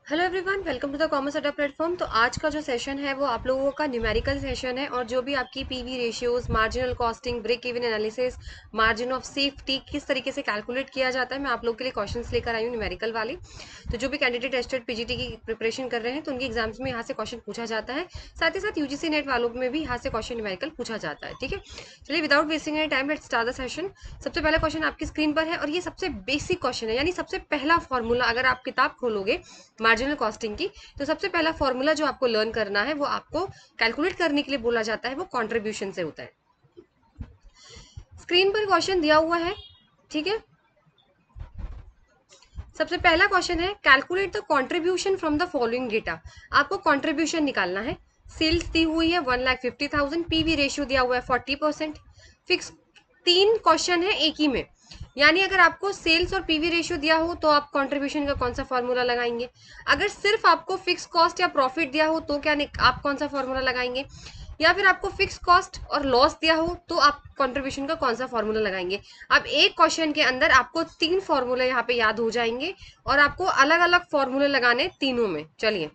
Hello everyone, welcome to the commerce Adda platform. तो आज का जो सेशन है वो आप लोगों का न्यूमेरिकल सेशन है और जो भी आपकी PV ratios, marginal costing, break even analysis, margin of safety किस तरीके से कैलकुलेट किया जाता है, मैं आप लोगों के लिए क्वेश्चंस लेकर आई हूँ न्यूमेरिकल वाली। तो जो भी कैंडिडेट टेस्टेड पीजीटी की प्रिपरेशन कर रहे हैं तो उनके एग्जाम्स में यहाँ से क्वेश्चन पूछा जाता है। साथ ही साथ यूजीसी नेट वालों में भी यहाँ से क्वेश्चन न्यूमेरिकल पूछा जाता है। ठीक है, चलिए without wasting any time let's start the session. सबसे पहला क्वेश्चन आपकी स्क्रीन पर है और ये सबसे बेसिक क्वेश्चन है, यानी सबसे पहला फॉर्मूला। अगर आप किताब खोलोगे मार्जिनल कॉस्टिंग की तो सबसे पहला फॉर्मूला जो आपको लर्न करना है वो आपको कैलकुलेट करने के लिए बोला जाता है, वो कंट्रीब्यूशन से होता है। स्क्रीन पर क्वेश्चन दिया हुआ है, ठीक है। सबसे पहला क्वेश्चन है calculate the contribution from the following data. आपको कंट्रीब्यूशन निकालना है। सेल्स दी हुई है 1,50,000, पीवी रेशियो दिया हुआ है 40%। फिक्स तीन क्वेश्चन है एक ही में, यानी अगर आपको सेल्स और पीवी रेशियो दिया हो तो आप कंट्रीब्यूशन का कौन सा फॉर्मूला लगाएंगे। अगर सिर्फ आपको फिक्स कॉस्ट या प्रॉफिट दिया हो तो क्या आप कौन सा फॉर्मूला लगाएंगे, या फिर आपको फिक्स कॉस्ट और लॉस दिया हो तो आप कंट्रीब्यूशन का कौन सा फॉर्मूला लगाएंगे। अब एक क्वेश्चन के अंदर आपको तीन फॉर्मूले यहाँ पे याद हो जाएंगे और आपको अलग अलग फॉर्मूले लगाने तीनों में। चलिए,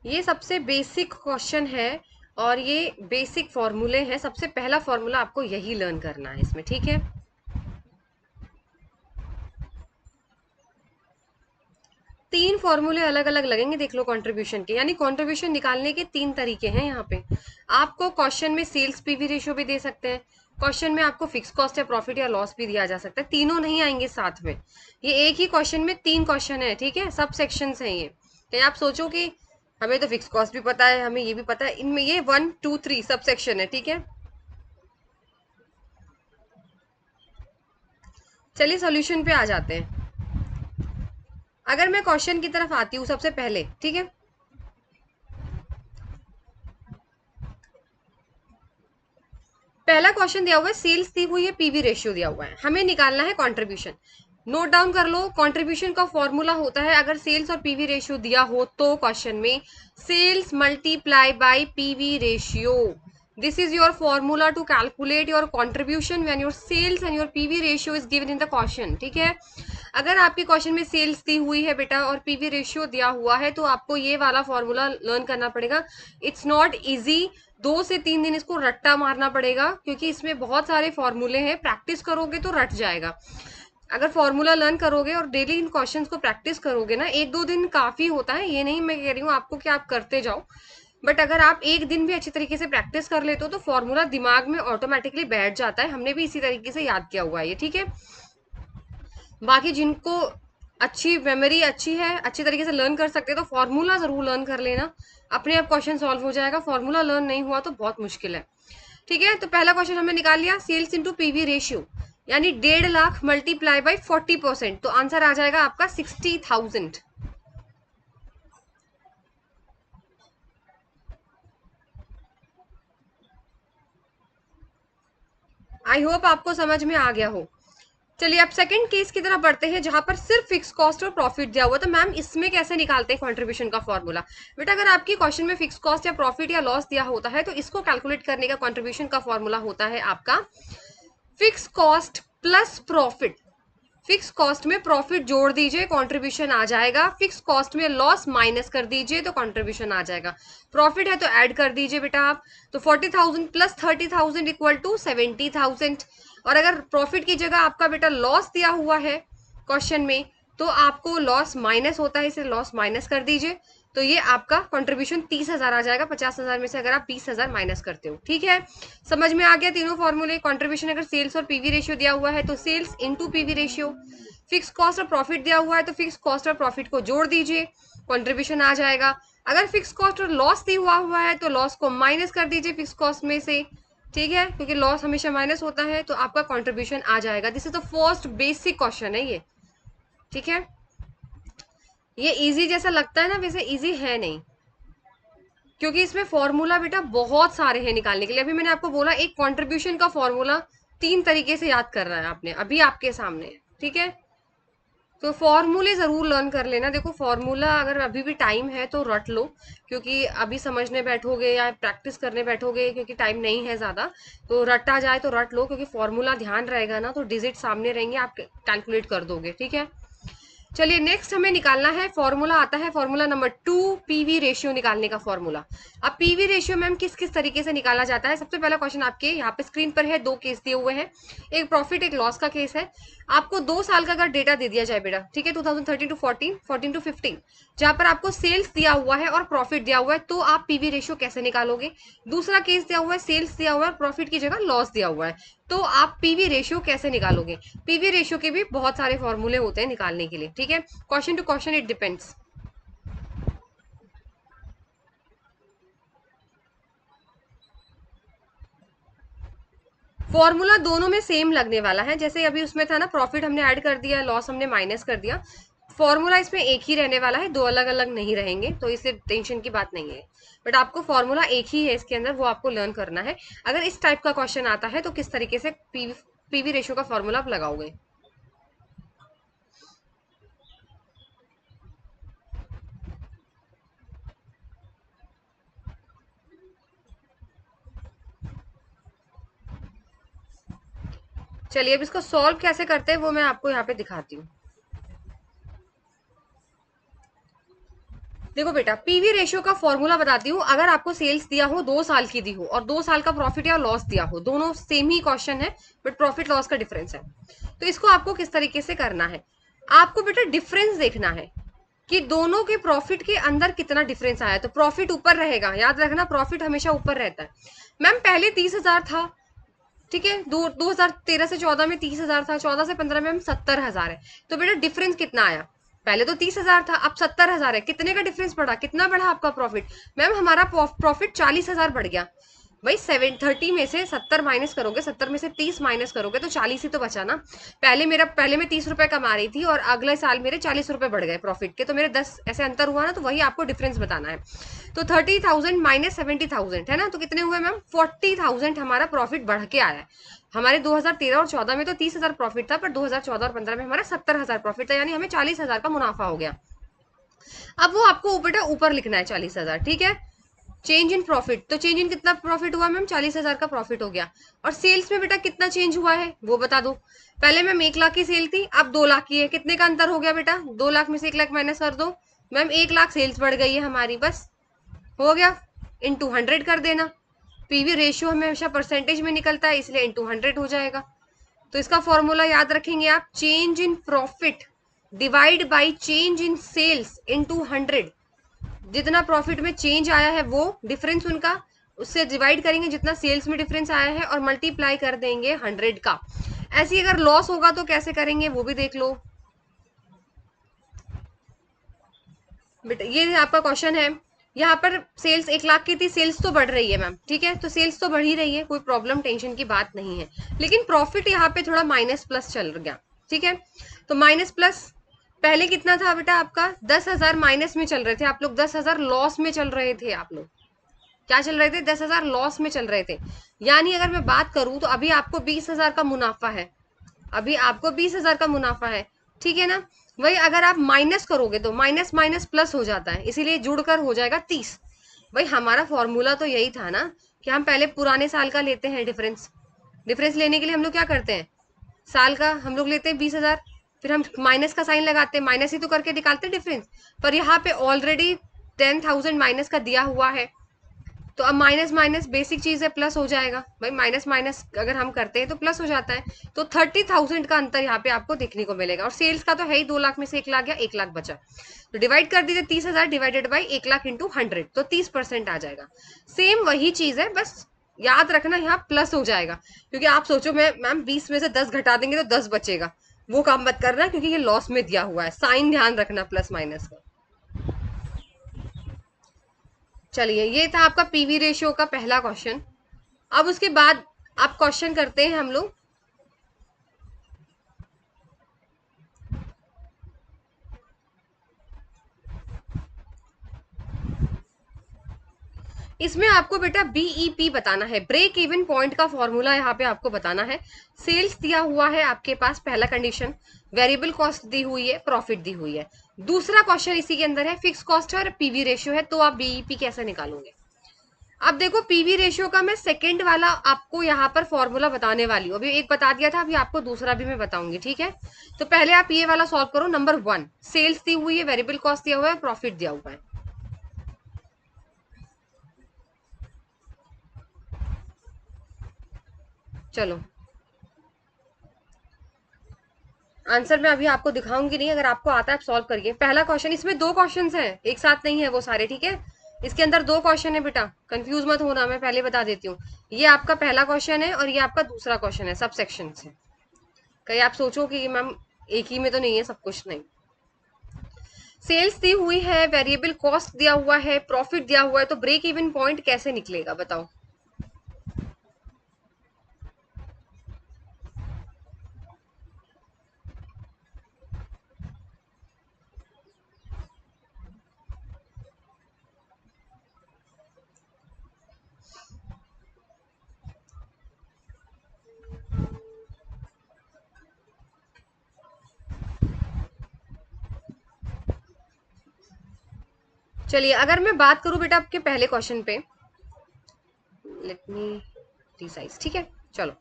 ये सबसे बेसिक क्वेश्चन है और ये बेसिक फॉर्मूले हैं। सबसे पहला फॉर्मूला आपको यही लर्न करना है इसमें, ठीक है। तीन फॉर्मूले अलग अलग लगेंगे, देख लो कंट्रीब्यूशन के, यानी कंट्रीब्यूशन निकालने के तीन तरीके हैं यहाँ पे। आपको क्वेश्चन में सेल्स पीवी रेशियो भी दे सकते हैं, क्वेश्चन में आपको फिक्स कॉस्ट या प्रॉफिट या लॉस भी दिया जा सकता है, तीनों नहीं आएंगे साथ में। ये एक ही क्वेश्चन में तीन क्वेश्चन है, ठीक है, सब सेक्शन है ये। तो आप सोचो कि हमें तो फिक्स कॉस्ट भी पता है, हमें ये भी पता है, इनमें ये 1 2 3 सब सेक्शन है, ठीक है। चलिए सॉल्यूशन पे आ जाते हैं। अगर मैं क्वेश्चन की तरफ आती हूँ सबसे पहले, ठीक है। पहला क्वेश्चन दिया हुआ है, सेल्स दी हुई है, पीवी रेशियो दिया हुआ है, हमें निकालना है कंट्रीब्यूशन। नोट डाउन कर लो, कंट्रीब्यूशन का फॉर्मूला होता है, अगर सेल्स और पीवी रेशियो दिया हो तो क्वेश्चन में sales multiply by PV ratio. This is your formula to calculate your contribution when your sales and your PV ratio is given in the question, ठीक है। अगर आपके क्वेश्चन में सेल्स दी हुई है बेटा और पीवी रेशियो दिया हुआ है तो आपको ये वाला फॉर्मूला लर्न करना पड़ेगा। इट्स नॉट इजी, 2 से 3 दिन इसको रट्टा मारना पड़ेगा क्योंकि इसमें बहुत सारे फॉर्मूले हैं, प्रैक्टिस करोगे तो रट जाएगा। अगर फॉर्मूला लर्न करोगे और डेली इन क्वेश्चंस को प्रैक्टिस करोगे ना, 1 2 दिन काफी होता है, ये नहीं मैं कह रही हूँ आपको कि आप करते जाओ, बट अगर आप एक दिन भी अच्छी तरीके से प्रैक्टिस कर लेते हो तो फॉर्मूला दिमाग में ऑटोमेटिकली बैठ जाता है। हमने भी इसी तरीके से याद किया हुआ है ये, ठीक है। बाकी जिनको अच्छी मेमोरी अच्छी है, अच्छी तरीके से लर्न कर सकते हैं, तो फॉर्मूला जरूर लर्न कर लेना, अपने आप क्वेश्चन सॉल्व हो जाएगा। फॉर्मूला लर्न नहीं हुआ तो बहुत मुश्किल है, ठीक है। तो पहला क्वेश्चन हमने निकाल लिया, सेल्स इंटू पीवी रेशियो, यानी 1.5 लाख मल्टीप्लाई बाई 40%, तो आंसर आ जाएगा आपका 60,000। आई होप आपको समझ में आ गया हो। चलिए अब सेकंड केस की तरफ बढ़ते हैं जहां पर सिर्फ फिक्स कॉस्ट और प्रॉफिट दिया हुआ। तो मैम इसमें कैसे निकालते हैं कंट्रीब्यूशन का फॉर्मूला। बेटा अगर आपकी क्वेश्चन में फिक्स कॉस्ट या प्रॉफिट या लॉस दिया होता है तो इसको कैलकुलेट करने का कंट्रीब्यूशन का फॉर्मूला होता है आपका fix cost plus profit. Fix cost में प्रॉफिट जोड़ दीजिए, कंट्रीब्यूशन आ जाएगा। फिक्स कॉस्ट में लॉस माइनस कर दीजिए तो कंट्रीब्यूशन आ जाएगा। प्रॉफिट है तो ऐड कर दीजिए बेटा आप, तो 40,000 प्लस 30,000 इक्वल टू 70,000। और अगर प्रॉफिट की जगह आपका बेटा लॉस दिया हुआ है क्वेश्चन में तो आपको लॉस माइनस होता है, इसे लॉस माइनस कर दीजिए, तो ये आपका कंट्रीब्यूशन 30,000 आ जाएगा। 50,000 में से अगर आप 20,000 माइनस करते हो, ठीक है। समझ में आ गया तीनों फॉर्मूले। कंट्रीब्यूशन अगर सेल्स और पीवी रेशियो दिया हुआ है तो sales into PV ratio, fix cost और प्रॉफिट दिया हुआ है तो फिक्स कॉस्ट और प्रॉफिट को जोड़ दीजिए, कंट्रीब्यूशन आ जाएगा। अगर फिक्स कॉस्ट और लॉस दिया हुआ है तो लॉस को माइनस कर दीजिए फिक्स कॉस्ट में से, ठीक है, क्योंकि लॉस हमेशा माइनस होता है, तो आपका कंट्रीब्यूशन आ जाएगा। This is the first basic question है ये, ठीक है। ये इजी जैसा लगता है ना, वैसे इजी है नहीं, क्योंकि इसमें फॉर्मूला बेटा बहुत सारे हैं निकालने के लिए। अभी मैंने आपको बोला एक कंट्रीब्यूशन का फॉर्मूला 3 तरीके से याद कर रहा है आपने, अभी आपके सामने, ठीक है। तो फॉर्मूले ज़रूर लर्न कर लेना। देखो फॉर्मूला अगर अभी भी टाइम है तो रट लो, क्योंकि अभी समझने बैठोगे या प्रैक्टिस करने बैठोगे क्योंकि टाइम नहीं है ज़्यादा, तो रटा जाए तो रट लो, क्योंकि फॉर्मूला ध्यान रहेगा ना तो डिजिट सामने रहेंगे, आप कैलकुलेट कर दोगे। ठीक है, चलिए नेक्स्ट हमें निकालना है फॉर्मूला, आता है फॉर्मूला नंबर 2, पीवी रेशियो निकालने का फॉर्मूला। अब पीवी रेशियो मैम किस किस तरीके से निकाला जाता है, सबसे पहला क्वेश्चन आपके यहाँ पे स्क्रीन पर है, दो केस दिए हुए हैं, एक प्रॉफिट एक लॉस का केस है। आपको 2 साल का अगर डेटा दे दिया जाए बेटा, ठीक है, 2013 टू 14, 14 टू 15, जहां पर आपको सेल्स दिया हुआ है और प्रॉफिट दिया हुआ है, तो आप पीवी रेशियो कैसे निकालोगे। दूसरा केस दिया हुआ है, सेल्स दिया हुआ है, प्रॉफिट की जगह लॉस दिया हुआ है, तो आप पीवी रेशियो कैसे निकालोगे। पीवी रेशियो के भी बहुत सारे फॉर्मूले होते हैं निकालने के लिए। ठीक है, question to question it depends. Formula दोनों में सेम लगने वाला है, जैसे अभी उसमें था ना, प्रॉफिट हमने ऐड कर दिया, लॉस हमने माइनस कर दिया, फॉर्मूला इसमें एक ही रहने वाला है, दो अलग अलग नहीं रहेंगे, तो इससे टेंशन की बात नहीं है। बट आपको फॉर्मूला एक ही है इसके अंदर, वो आपको लर्न करना है। अगर इस टाइप का क्वेश्चन आता है तो किस तरीके से पीवी रेशियो का फॉर्मूला आप लगाओगे। चलिए अब इसको सॉल्व कैसे करते हैं वो मैं आपको यहाँ पे दिखाती हूँ। देखो बेटा, पीवी रेशियो का फॉर्मूला बताती हूँ। अगर आपको सेल्स दिया हो 2 साल की दी हो और 2 साल का प्रॉफिट या लॉस दिया हो, दोनों सेम ही क्वेश्चन है बट प्रॉफिट लॉस का डिफरेंस है, तो इसको आपको किस तरीके से करना है। आपको बेटा डिफरेंस देखना है कि दोनों के प्रॉफिट के अंदर कितना डिफरेंस आया, तो प्रॉफिट ऊपर रहेगा, याद रखना प्रॉफिट हमेशा ऊपर रहता है। मैम पहले 30,000 था, ठीक है, 2013 से 14 में 30,000 था, 14 से 15 में हम 70,000 है, तो बेटा डिफरेंस कितना आया। पहले तो 30,000 था, अब 70,000 है, कितने का डिफरेंस बढ़ा, कितना बढ़ा आपका प्रॉफिट। मैम हमारा प्रॉफिट 40,000 बढ़ गया। भाई 730 में से 70 माइनस करोगे, 70 में से 30 माइनस करोगे तो 40 ही तो बचा ना। पहले मैं 30 रुपए कमा रही थी और अगले साल मेरे 40 रुपए बढ़ गए प्रॉफिट के, तो मेरे 10 ऐसे अंतर हुआ ना, तो वही आपको डिफरेंस बताना है। तो 30,000 माइनस 70,000 है ना, तो कितने हुए मैम, 40,000 हमारा प्रॉफिट बढ़ के आया है। हमारे 2013 और 14 में तो 30,000 प्रॉफिट था, पर 2014 और 15 में हमारा 70,000 प्रॉफिट था, यानी हमें 40,000 का मुनाफा हो गया। अब वो आपको बेटा ऊपर लिखना है 40,000, ठीक है। चेंज इन प्रॉफिट, तो चेंज इन कितना प्रॉफिट हुआ मैम, 40,000 का प्रॉफिट हो गया। और सेल्स में बेटा कितना चेंज हुआ है वो बता दो। पहले मैम 1 लाख की सेल थी, अब 2 लाख की है, कितने का अंतर हो गया बेटा, 2 लाख में से 1 लाख माइनस कर दो। मैम 1 लाख सेल्स बढ़ गई है हमारी, बस हो गया। इंटू 100 कर देना, पीवी रेशियो हमेशा परसेंटेज में निकलता है, इसलिए इंटू 100 हो जाएगा। तो इसका फॉर्मूला याद रखेंगे आप, change in profit divide by change in sales into 100। जितना प्रॉफिट में चेंज आया है वो डिफरेंस उनका, उससे डिवाइड करेंगे जितना सेल्स में डिफरेंस आया है और मल्टीप्लाई कर देंगे 100 का। ऐसे अगर लॉस होगा तो कैसे करेंगे वो भी देख लो बेटा। ये आपका क्वेश्चन है, यहाँ पर सेल्स 1 लाख की थी, सेल्स तो बढ़ रही है मैम, ठीक है, तो सेल्स तो बढ़ ही रही है, कोई प्रॉब्लम टेंशन की बात नहीं है, लेकिन प्रॉफिट यहाँ पे थोड़ा माइनस प्लस चल गया। ठीक है, तो माइनस प्लस पहले कितना था बेटा आपका, 10,000 माइनस में चल रहे थे आप लोग, 10,000 लॉस में चल रहे थे आप लोग, क्या चल रहे थे, 10,000 लॉस में चल रहे थे। यानी अगर मैं बात करूं तो अभी आपको 20,000 का मुनाफा है, अभी आपको 20,000 का मुनाफा है, ठीक है ना। वही अगर आप माइनस करोगे तो माइनस माइनस प्लस हो जाता है, इसीलिए जुड़कर हो जाएगा 30। भाई हमारा फॉर्मूला तो यही था ना कि हम पहले पुराने साल का लेते हैं डिफरेंस, डिफरेंस लेने के लिए हम लोग क्या करते हैं, साल का हम लोग लेते हैं 20,000, फिर हम माइनस का साइन लगाते हैं, माइनस ही तो करके निकालते हैं डिफरेंस। पर यहाँ पे ऑलरेडी 10,000 माइनस का दिया हुआ है, तो अब माइनस माइनस बेसिक चीज है, प्लस हो जाएगा। भाई माइनस माइनस अगर हम करते हैं तो प्लस हो जाता है, तो 30,000 का अंतर यहाँ पे आपको देखने को मिलेगा। और सेल्स का तो है ही, 2 लाख में से 1 लाख गया, 1 लाख बचा, तो डिवाइड कर दीजिए 30,000 डिवाइडेड बाई 1 लाख इंटू 100, तो 30% आ जाएगा। सेम वही चीज है, बस याद रखना यहाँ प्लस हो जाएगा, क्योंकि आप सोचो मैं मैम 20 में से 10 घटा देंगे तो 10 बचेगा, वो काम मत करना, क्योंकि ये लॉस में दिया हुआ है, साइन ध्यान रखना प्लस माइनस का। चलिए ये था आपका पीवी रेशियो का पहला क्वेश्चन। अब उसके बाद आप क्वेश्चन करते हैं हम लोग, इसमें आपको बेटा बीईपी बताना है, ब्रेक इवन पॉइंट का फॉर्मूला यहाँ पे आपको बताना है। सेल्स दिया हुआ है आपके पास, पहला कंडीशन, वेरिएबल कॉस्ट दी हुई है, प्रॉफिट दी हुई है। दूसरा क्वेश्चन इसी के अंदर है, फिक्स कॉस्ट है और पीवी रेशियो है, तो आप बीईपी कैसे निकालोगे? अब देखो पीवी रेशियो का मैं सेकंड वाला आपको यहाँ पर फॉर्मूला बताने वाली हूँ, अभी एक बता दिया था, अभी आपको दूसरा भी मैं बताऊंगी, ठीक है? तो पहले आप ये वाला सॉल्व करो। नंबर 1, सेल्स दी हुई है, वेरिएबल कॉस्ट दिया हुआ है, प्रॉफिट दिया हुआ है। चलो आंसर मैं अभी आपको दिखाऊंगी नहीं, अगर आपको आता है आप सॉल्व करिए। पहला क्वेश्चन, इसमें दो क्वेश्चंस हैं, एक साथ नहीं है वो सारे, ठीक है? इसके अंदर दो क्वेश्चन है बेटा, कंफ्यूज मत होना, मैं पहले बता देती हूँ। ये आपका पहला क्वेश्चन है और ये आपका दूसरा क्वेश्चन है, सब सेक्शन से। कहीं आप सोचो कि मैम एक ही में तो नहीं है सब कुछ, नहीं। सेल्स दी हुई है, वेरिएबल कॉस्ट दिया हुआ है, प्रॉफिट दिया हुआ है, तो ब्रेक इवन पॉइंट कैसे निकलेगा बताओ? चलिए अगर मैं बात करूं बेटा आपके पहले क्वेश्चन पे, लेट मी रिसाइज, ठीक है? चलो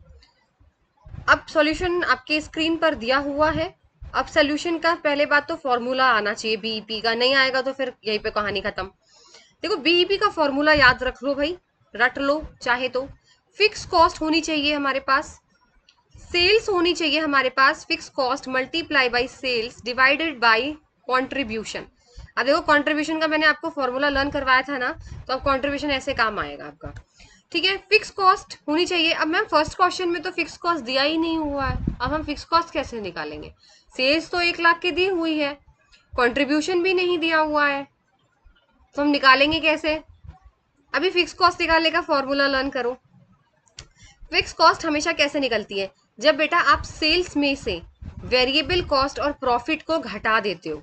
अब सॉल्यूशन आपके स्क्रीन पर दिया हुआ है। अब सॉल्यूशन का पहले बात तो फॉर्मूला आना चाहिए बीईपी का, नहीं आएगा तो फिर यहीं पे कहानी खत्म। देखो बीईपी का फॉर्मूला याद रख लो भाई, रट लो चाहे तो। फिक्स कॉस्ट होनी चाहिए हमारे पास, सेल्स होनी चाहिए हमारे पास, fix cost multiply by sales divided by contribution. अब देखो कॉन्ट्रीब्यूशन का मैंने आपको फॉर्मूला लर्न करवाया था ना, तो अब कॉन्ट्रीब्यूशन ऐसे काम आएगा आपका, ठीक है? फिक्स कॉस्ट होनी चाहिए। अब मैम फर्स्ट क्वेश्चन में तो फिक्स कॉस्ट दिया ही नहीं हुआ है, अब हम फिक्स कॉस्ट कैसे निकालेंगे? सेल्स तो 1 लाख की दी हुई है, कॉन्ट्रीब्यूशन भी नहीं दिया हुआ है, तो हम निकालेंगे कैसे? अभी फिक्स कॉस्ट निकालने का फॉर्मूला लर्न करो। फिक्स कॉस्ट हमेशा कैसे निकलती है? जब बेटा आप सेल्स में से वेरिएबल कॉस्ट और प्रॉफिट को घटा देते हो,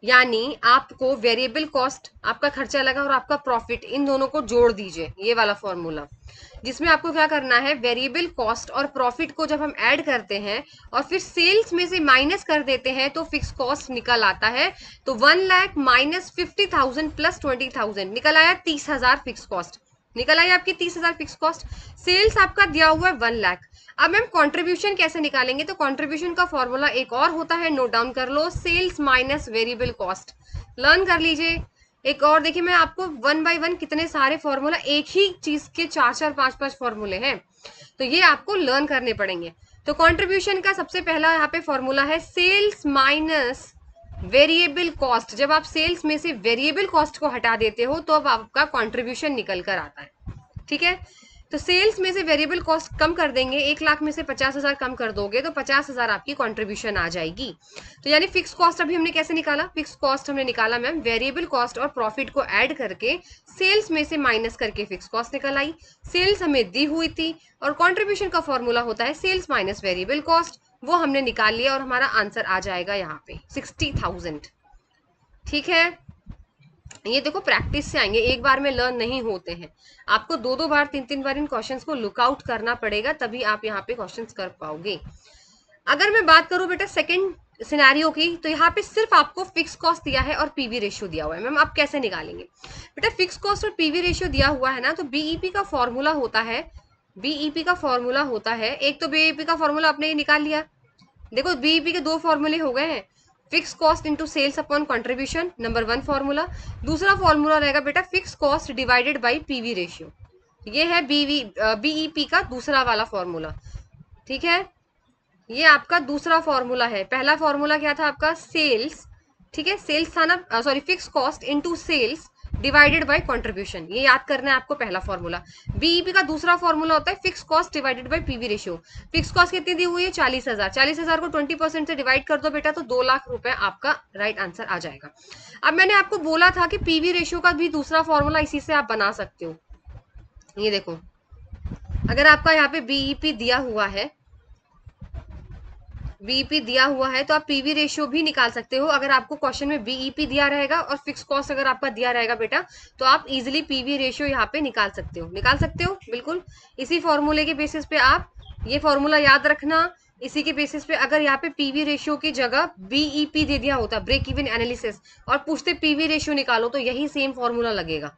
यानी आपको वेरिएबल कॉस्ट, आपका खर्चा लगा, और आपका प्रॉफिट, इन दोनों को जोड़ दीजिए, ये वाला फॉर्मूला, जिसमें आपको क्या करना है, वेरिएबल कॉस्ट और प्रॉफिट को जब हम ऐड करते हैं और फिर सेल्स में से माइनस कर देते हैं तो फिक्स कॉस्ट निकल आता है। तो 1 लाख माइनस 50,000 प्लस 20,000 निकल आया 30,000 फिक्स कॉस्ट, निकल आई आपकी 30,000 फिक्स कॉस्ट। सेल्स आपका दिया हुआ है 1 लाख। अब मैम कंट्रीब्यूशन कैसे निकालेंगे? तो कंट्रीब्यूशन का फॉर्मूला एक और होता है, नोट डाउन कर लो, sales minus variable cost, learn कर लीजिए। एक और देखिए, मैं आपको 1 बाय 1 कितने सारे फॉर्मूला, एक ही चीज के 4-4 5-5 फॉर्मूले हैं, तो ये आपको लर्न करने पड़ेंगे। तो कंट्रीब्यूशन का सबसे पहला यहाँ पे फॉर्मूला है सेल्स माइनस वेरिएबल कॉस्ट। जब आप सेल्स में से वेरिएबल कॉस्ट को हटा देते हो तो अब आपका कंट्रीब्यूशन निकल कर आता है, ठीक है? तो सेल्स में से वेरिएबल कॉस्ट कम कर देंगे, 1 लाख में से 50,000 कम कर दोगे तो 50,000 आपकी कंट्रीब्यूशन आ जाएगी। तो यानी फिक्स कॉस्ट अभी हमने कैसे निकाला? फिक्स कॉस्ट हमने निकाला मैम वेरिएबल कॉस्ट और प्रॉफिट को ऐड करके सेल्स में से माइनस करके फिक्स कॉस्ट निकल आई। सेल्स हमें दी हुई थी और कंट्रीब्यूशन का फॉर्मूला होता है सेल्स माइनस वेरिएबल कॉस्ट, वो हमने निकाल लिया और हमारा आंसर आ जाएगा यहाँ पे 60,000, ठीक है? ये देखो प्रैक्टिस से आएंगे, एक बार में लर्न नहीं होते हैं, आपको 2-2 बार 3-3 बार इन क्वेश्चंस को लुकआउट करना पड़ेगा, तभी आप यहाँ पे क्वेश्चंस कर पाओगे। अगर मैं बात करूं बेटा सेकंड सिनेरियो की, तो यहाँ पे सिर्फ आपको फिक्स कॉस्ट दिया है और पीवी रेशियो दिया हुआ है। मैम आप कैसे निकालेंगे? बेटा फिक्स कॉस्ट और पीवी रेशियो दिया हुआ है ना, तो बीईपी का फॉर्मूला होता है, बीईपी का फॉर्मूला होता है, एक तो बीईपी का फॉर्मूला आपने ये निकाल लिया। देखो बीईपी के 2 फॉर्मूले हो गए हैं, fix cost into sales upon contribution, number 1 formula. दूसरा फॉर्मूला रहेगा बेटा fix cost divided by PV ratio, ये है बीईपी का दूसरा वाला फॉर्मूला, ठीक है? ये आपका दूसरा फॉर्मूला है। पहला फॉर्मूला क्या था आपका? सेल्स, ठीक है? सेल्स था ना, sorry, fix cost into sales divided by contribution, ये याद करना है आपको पहला फॉर्मूला। बीईपी का दूसरा फॉर्मूला होता है fix cost divided by PV ratio. Fix cost कितनी दी हुई है? 40,000, 40,000 को 20% से डिवाइड कर दो बेटा, तो 2 लाख रुपए आपका राइट आंसर आ जाएगा। अब मैंने आपको बोला था कि पीवी रेशियो का भी दूसरा फॉर्मूला इसी से आप बना सकते हो। ये देखो, अगर आपका यहाँ पे बीईपी दिया हुआ है, बीईपी दिया हुआ है तो आप पीवी रेशियो भी निकाल सकते हो। अगर आपको क्वेश्चन में बीईपी दिया रहेगा और फिक्स कॉस्ट अगर आपका दिया रहेगा बेटा, तो आप इजीली पीवी रेशियो यहाँ पे निकाल सकते हो, बिल्कुल। इसी फॉर्मूले के बेसिस पे आप ये फॉर्मूला याद रखना। इसी के बेसिस पे अगर यहाँ पे पीवी रेशियो की जगह बीईपी दे दिया होता, ब्रेक इवन एनालिसिस, और पूछते पीवी रेशियो निकालो, तो यही सेम फॉर्मूला लगेगा।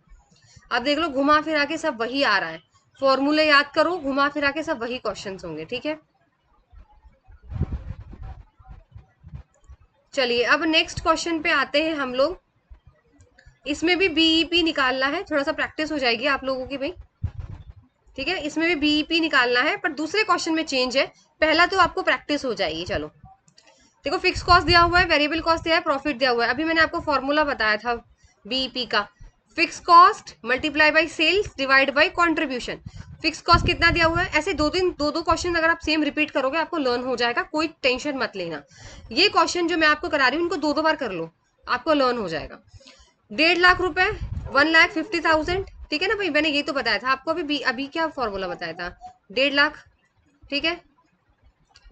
अब देख लो, घुमा फिरा के सब वही आ रहा है। फॉर्मूले याद करो, घुमा फिरा के सब वही क्वेश्चन होंगे, ठीक है। चलिए अब नेक्स्ट क्वेश्चन पे आते हैं हम लोग। इसमें भी बीईपी निकालना है, थोड़ा सा प्रैक्टिस हो जाएगी आप लोगों की भाई, ठीक है। इसमें भी बीईपी निकालना है, पर दूसरे क्वेश्चन में चेंज है। पहला तो आपको प्रैक्टिस हो जाएगी। चलो देखो, फिक्स कॉस्ट दिया हुआ है, वेरिएबल कॉस्ट दिया है, प्रॉफिट दिया हुआ है। अभी मैंने आपको फॉर्मूला बताया था बीईपी का, fix cost multiply by sales divide by contribution. Fix cost कितना दिया हुआ है, ऐसे दो क्वेश्चन अगर आप सेम रिपीट करोगे आपको लर्न हो जाएगा, कोई टेंशन मत लेना। ये क्वेश्चन जो मैं आपको करा रही हूँ इनको दो बार कर लो, आपको लर्न हो जाएगा। 1.5 लाख रुपए, 1,50,000, ठीक है ना भाई। मैंने ये तो बताया था आपको, अभी क्या फॉर्मूला बताया था, 1.5 लाख, ठीक है।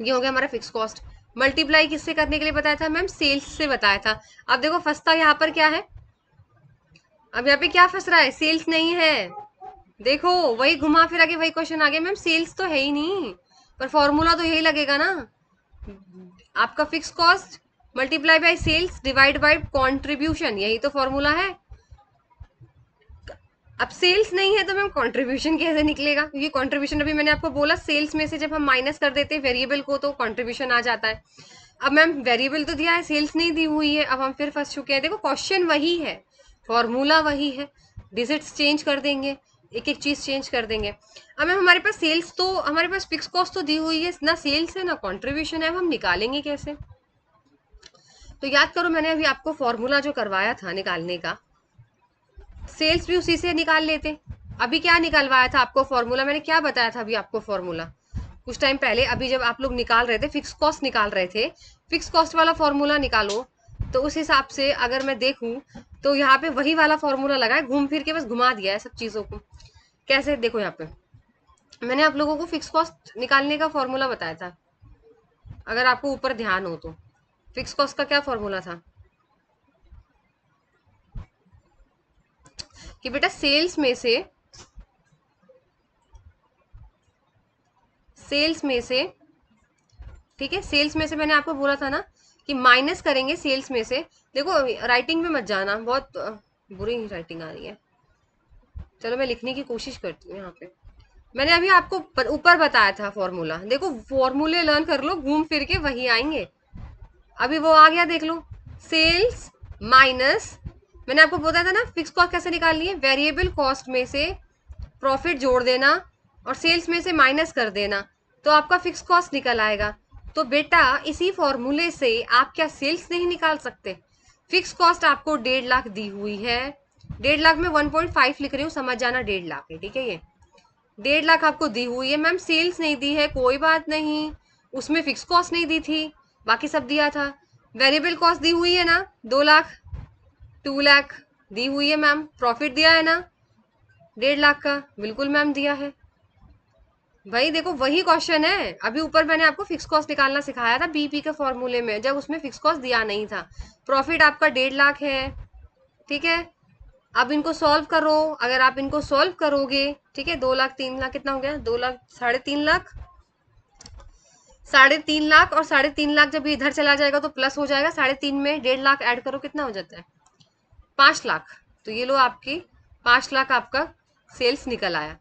ये हो गया हमारा फिक्स कॉस्ट। मल्टीप्लाई किससे करने के लिए बताया था मैम, सेल्स से बताया था। अब देखो फंसता यहाँ पर क्या है, अब यहाँ पे क्या फंस रहा है, सेल्स नहीं है। देखो वही घुमा फिरा के वही क्वेश्चन आ गया, मैम सेल्स तो है ही नहीं, पर फॉर्मूला तो यही लगेगा ना, आपका fix cost multiply by sales divide by contribution, यही तो फॉर्मूला है। अब सेल्स नहीं है तो मैम कंट्रीब्यूशन कैसे निकलेगा, क्योंकि कंट्रीब्यूशन अभी मैंने आपको बोला सेल्स में से जब हम माइनस कर देते हैं वेरिएबल को तो कंट्रीब्यूशन आ जाता है। अब मैम वेरिएबल तो दिया है, सेल्स नहीं दी हुई है, अब हम फिर फंस चुके हैं। देखो क्वेश्चन वही है, फॉर्मूला वही है, डिजिट्स चेंज कर देंगे, एक एक चीज चेंज कर देंगे। अब मैम हमारे पास सेल्स तो, हमारे पास फिक्स कॉस्ट तो दी हुई है, ना सेल्स है ना कंट्रीब्यूशन है, अब हम निकालेंगे कैसे। तो याद करो, मैंने अभी आपको फॉर्मूला जो करवाया था निकालने का, सेल्स भी उसी से निकाल लेते। अभी क्या निकलवाया था आपको फॉर्मूला, मैंने क्या बताया था अभी आपको फॉर्मूला कुछ टाइम पहले, अभी जब आप लोग निकाल रहे थे फिक्स कॉस्ट निकाल रहे थे, फिक्स कॉस्ट वाला फॉर्मूला निकालो। तो उस हिसाब से अगर मैं देखूं तो यहाँ पे वही वाला फॉर्मूला लगा है, घूम फिर के बस घुमा दिया है सब चीजों को। कैसे, देखो यहाँ पे मैंने आप लोगों को फिक्स कॉस्ट निकालने का फॉर्मूला बताया था, अगर आपको ऊपर ध्यान हो तो। फिक्स कॉस्ट का क्या फॉर्मूला था कि बेटा सेल्स में से, ठीक है, सेल्स में से मैंने आपको बोला था ना कि माइनस करेंगे सेल्स में से। देखो राइटिंग में मत जाना, बहुत बुरी राइटिंग आ रही है। चलो मैं लिखने की कोशिश करती हूँ यहाँ पे। मैंने अभी आपको ऊपर बताया था फॉर्मूला, देखो फॉर्मूले लर्न कर लो, घूम फिर के वही आएंगे। अभी वो आ गया, देख लो, सेल्स माइनस, मैंने आपको बताया था ना फिक्स कॉस्ट कैसे निकालनी है, वेरिएबल कॉस्ट में से प्रॉफिट जोड़ देना और सेल्स में से माइनस कर देना, तो आपका फिक्स कॉस्ट निकल आएगा। तो बेटा इसी फॉर्मूले से आप क्या सेल्स नहीं निकाल सकते। फिक्स कॉस्ट आपको 1.5 लाख दी हुई है, 1.5 लाख में 1.5 लिख रही हूँ, समझ जाना 1.5 लाख है, ठीक है। ये 1.5 लाख आपको दी हुई है, मैम सेल्स नहीं दी है, कोई बात नहीं, उसमें फिक्स कॉस्ट नहीं दी थी, बाकी सब दिया था। वेरिएबल कॉस्ट दी हुई है ना, 2 लाख, 2 लाख दी हुई है मैम, प्रॉफिट दिया है ना 1.5 लाख का, बिल्कुल मैम दिया है। भाई देखो वही क्वेश्चन है, अभी ऊपर मैंने आपको फिक्स कॉस्ट निकालना सिखाया था बीपी के फॉर्मूले में, जब उसमें फिक्स कॉस्ट दिया नहीं था। प्रॉफिट आपका 1.5 लाख है, ठीक है। अब इनको सॉल्व करो, अगर आप इनको सॉल्व करोगे, ठीक है, 2 लाख 3 लाख कितना हो गया, 2 लाख 3.5 लाख, 3.5 लाख, और 3.5 लाख जब इधर चला जाएगा तो प्लस हो जाएगा, 3.5 में 1.5 लाख ऐड करो कितना हो जाता है, 5 लाख। तो ये लो आपकी 5 लाख आपका सेल्स निकल आया,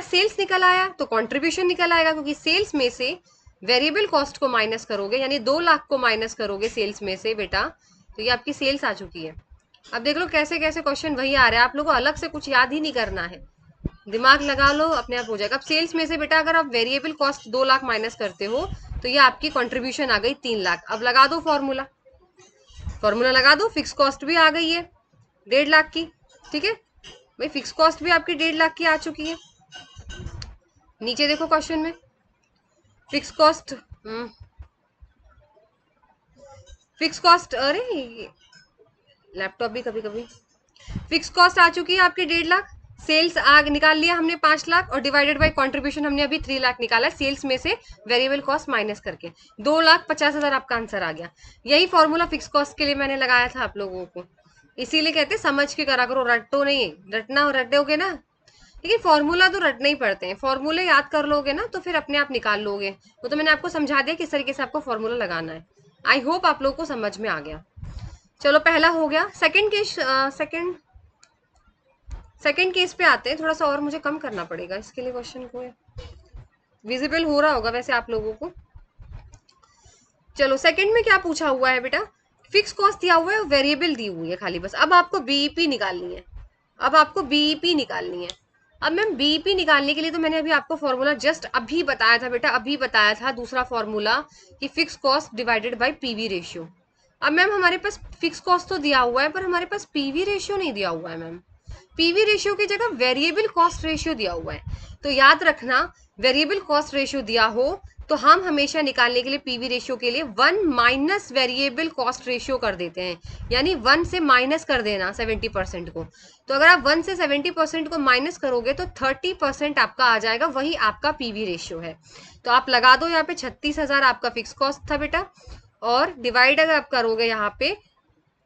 सेल्स निकल आया तो कंट्रीब्यूशन निकल आएगा, क्योंकि सेल्स में से वेरिएबल कॉस्ट को माइनस करोगे, यानी 2 लाख को माइनस करोगे सेल्स में से बेटा, तो ये आपकी सेल्स आ चुकी है। अब देख लो कैसे कैसे क्वेश्चन वही आ रहा है, आप लोगों को अलग से कुछ याद ही नहीं करना है, दिमाग लगा लो अपने आप हो जाएगा। अब सेल्स में से बेटा अगर आप वेरिएबल कॉस्ट 2 लाख माइनस करते हो तो ये आपकी कंट्रीब्यूशन आ गई 3 लाख। अब लगा दो फॉर्मूला, लगा दो, फिक्स कॉस्ट भी आ गई है 1.5 लाख की, ठीक है भाई, फिक्स कॉस्ट भी आपकी 1.5 लाख की आ चुकी है। नीचे देखो क्वेश्चन में फिक्स कॉस्ट, अरे लैपटॉप भी कभी कभी, फिक्स कॉस्ट आ चुकी है आपकी 1.5 लाख, सेल्स आग निकाल लिया हमने 5 लाख, और डिवाइडेड बाय कंट्रीब्यूशन हमने अभी 3 लाख निकाला सेल्स में से वेरिएबल कॉस्ट माइनस करके, 2,50,000 आपका आंसर आ गया। यही फॉर्मूला फिक्स कॉस्ट के लिए मैंने लगाया था आप लोगों को, इसीलिए कहते हैं समझ के करा करो, रटो नहीं, रटना रटोगे ना, लेकिन फॉर्मूला तो रटने ही पड़ते हैं, फॉर्मूले याद कर लोगे ना तो फिर अपने आप निकाल लोगे। वो तो मैंने आपको समझा दिया किस तरीके से आपको फॉर्मूला लगाना है। आई होप आप लोगों को समझ में आ गया। चलो पहला हो गया। सेकंड केस पे आते हैं। थोड़ा सा और मुझे कम करना पड़ेगा इसके लिए क्वेश्चन को, विजिबल हो रहा होगा वैसे आप लोगों को। चलो सेकंड में क्या पूछा हुआ है बेटा, फिक्स कॉस्ट दिया हुआ है और वेरिएबल दी हुई है खाली बस। अब आपको बीईपी निकालनी है, अब आपको बीईपी निकालनी है। अब मैम बीईपी निकालने के लिए तो मैंने अभी आपको फॉर्मूला जस्ट अभी बताया था बेटा, अभी बताया था दूसरा फॉर्मूला कि fix cost divided by PV ratio. अब मैम हमारे पास फिक्स कॉस्ट तो दिया हुआ है पर हमारे पास पीवी रेशियो नहीं दिया हुआ है मैम। पीवी रेशियो की जगह वेरिएबल कॉस्ट रेशियो दिया हुआ है। तो याद रखना, वेरिएबल कॉस्ट रेशियो दिया हो तो हम हमेशा निकालने के लिए पीवी रेशियो के लिए 1 माइनस वेरिएबल कॉस्ट रेशियो कर देते हैं, यानी 1 से माइनस कर देना 70% को। तो अगर आप 1 से 70% को माइनस करोगे तो 30% आपका आ जाएगा, वही आपका पीवी रेशियो है। तो आप लगा दो यहाँ पे 36,000 आपका फिक्स कॉस्ट था बेटा, और डिवाइड अगर आप करोगे यहाँ पे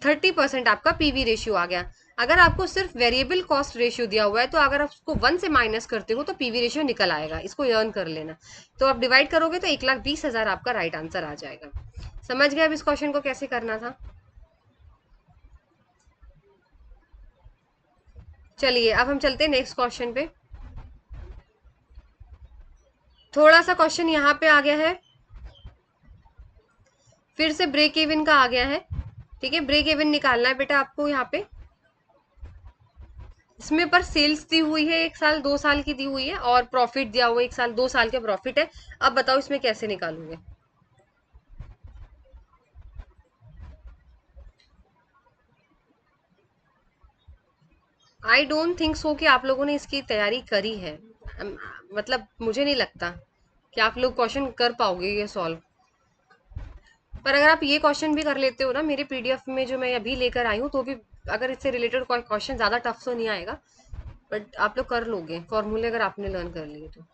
30% आपका पीवी रेशियो आ गया। अगर आपको सिर्फ वेरिएबल कॉस्ट रेशियो दिया हुआ है तो अगर आप उसको 1 से माइनस करते हो तो पीवी रेशियो निकल आएगा, इसको अर्न कर लेना। तो आप डिवाइड करोगे तो 1,20,000 आपका राइट आंसर आ जाएगा। समझ गए अब इस क्वेश्चन को कैसे करना था? चलिए अब हम चलते हैं नेक्स्ट क्वेश्चन पे। थोड़ा सा क्वेश्चन यहाँ पे आ गया है, फिर से ब्रेक इवन का आ गया है। ठीक है, ब्रेक इवन निकालना है बेटा आपको यहाँ पे। इसमें पर सेल्स दी हुई है 1 साल 2 साल की दी हुई है, और प्रॉफिट दिया हुआ है 1 साल 2 साल का प्रॉफिट है। अब बताओ इसमें कैसे निकालोगे? आई डोंट थिंक सो कि आप लोगों ने इसकी तैयारी करी है। मतलब मुझे नहीं लगता कि आप लोग क्वेश्चन कर पाओगे ये सॉल्व। पर अगर आप ये क्वेश्चन भी कर लेते हो ना मेरे पीडीएफ में जो मैं अभी लेकर आई हूँ, तो भी अगर इससे रिलेटेड कोई क्वेश्चन ज़्यादा टफ तो नहीं आएगा, बट आप लोग कर लोगे फॉर्मूले अगर आपने लर्न कर लिए तो।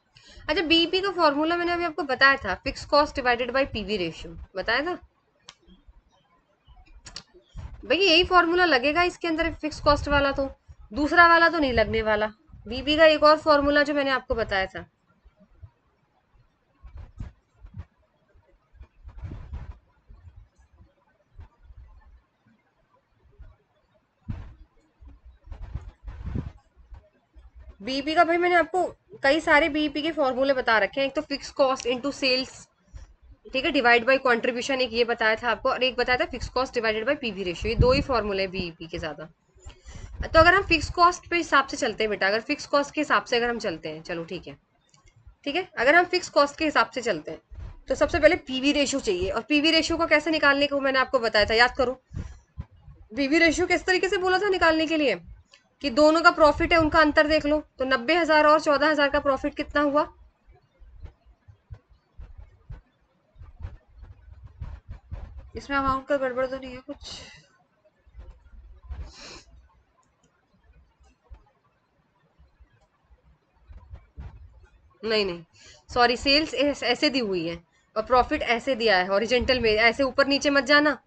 अच्छा, बीईपी का फॉर्मूला मैंने अभी आपको बताया था, fix cost divided by PV ratio बताया था भाई। यही फॉर्मूला लगेगा इसके अंदर फिक्स कॉस्ट वाला, तो दूसरा वाला तो नहीं लगने वाला। बीबी का एक और फॉर्मूला जो मैंने आपको बताया था। बीईपी का भाई मैंने आपको कई सारे बीईपी के फॉर्मूले बता रखे हैं। एक तो फिक्स कॉस्ट इनटू सेल्स, ठीक है, डिवाइड बाय कंट्रीब्यूशन, एक ये बताया था आपको, और एक बताया था fix cost divided by PV ratio. ये दो ही फॉर्मूले हैं बीईपी के ज्यादा। तो अगर हम फिक्स कॉस्ट पे हिसाब से चलते हैं बेटा, अगर फिक्स कॉस्ट के हिसाब से अगर हम चलते हैं, चलो ठीक है, ठीक है, अगर हम फिक्स कॉस्ट के हिसाब से चलते हैं तो सबसे पहले पीवी रेशियो चाहिए। और पीवी रेशियो को कैसे निकालने को मैंने आपको बताया था, याद करो। पीवी रेशियो किस तरीके से बोला था निकालने के लिए, कि दोनों का प्रॉफिट है उनका अंतर देख लो। तो 90,000 और 14,000 का प्रॉफिट कितना हुआ? इसमें अमाउंट का गड़बड़ तो नहीं है कुछ? नहीं नहीं, सॉरी, सेल्स ऐसे दी हुई है और प्रॉफिट ऐसे दिया है हॉरिजेंटल में, ऐसे ऊपर नीचे मत जाना।